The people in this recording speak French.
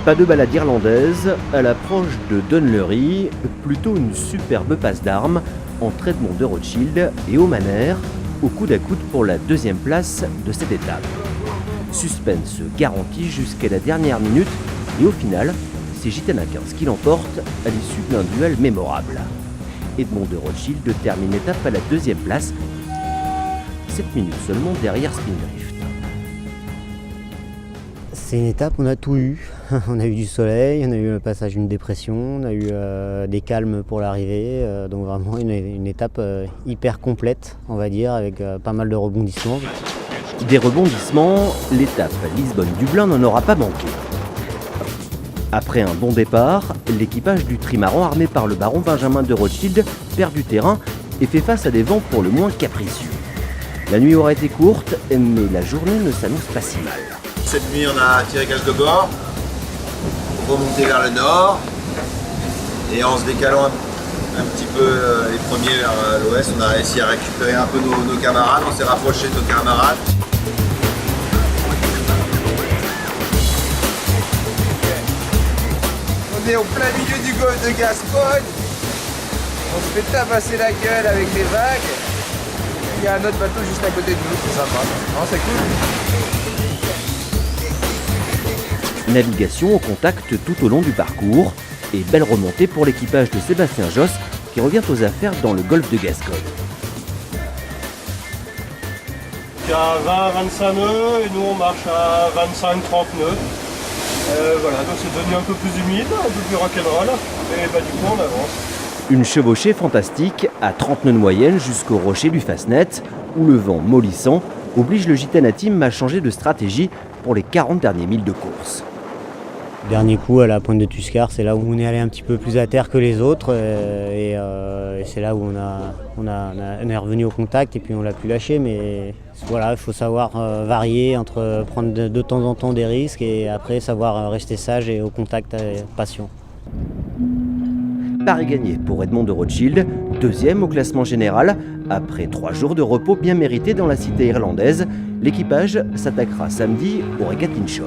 Pas de balade irlandaise, à l'approche de Dunleary, plutôt une superbe passe d'armes entre Edmond de Rothschild et Omaner, au coude à coude pour la deuxième place de cette étape. Suspense garanti jusqu'à la dernière minute et au final, c'est Gitana 15 qui l'emporte à l'issue d'un duel mémorable. Edmond de Rothschild termine l'étape à la deuxième place, 7 minutes seulement derrière Spindrift. C'est une étape où on a tout eu. On a eu du soleil, on a eu le passage d'une dépression, on a eu des calmes pour l'arrivée. Donc vraiment une étape hyper complète, on va dire, avec pas mal de rebondissements. Des rebondissements, l'étape Lisbonne-Dublin n'en aura pas manqué. Après un bon départ, l'équipage du trimaran armé par le baron Benjamin de Rothschild perd du terrain et fait face à des vents pour le moins capricieux. La nuit aura été courte, mais la journée ne s'annonce pas si mal. Cette nuit, on a tiré cage de bord, remonté vers le nord, et en se décalant un petit peu les premiers vers l'ouest, on a réussi à récupérer un peu nos camarades, on s'est rapproché de nos camarades. On est au plein milieu du golfe de Gascogne, on se fait tabasser la gueule avec les vagues, il y a un autre bateau juste à côté de nous, c'est sympa, non, c'est cool. Navigation au contact tout au long du parcours et belle remontée pour l'équipage de Sébastien Josse qui revient aux affaires dans le golfe de Gascogne. Il y a 20-25 nœuds et nous on marche à 25-30 nœuds. Voilà, donc c'est devenu un peu plus humide, un peu plus rock'n'roll et du coup on avance. Une chevauchée fantastique à 30 nœuds de moyenne jusqu'au rocher du Fastnet où le vent mollissant oblige le Gitana Team à changer de stratégie pour les 40 derniers milles de course. Dernier coup à la pointe de Tuscar, c'est là où on est allé un petit peu plus à terre que les autres et c'est là où on est revenu au contact et puis on l'a pu lâcher. Mais voilà, il faut savoir varier entre prendre de temps en temps des risques et après savoir rester sage et au contact patient. Paris gagné pour Edmond de Rothschild, deuxième au classement général. Après 3 jours de repos bien mérités dans la cité irlandaise, l'équipage s'attaquera samedi au Regatta Inshore.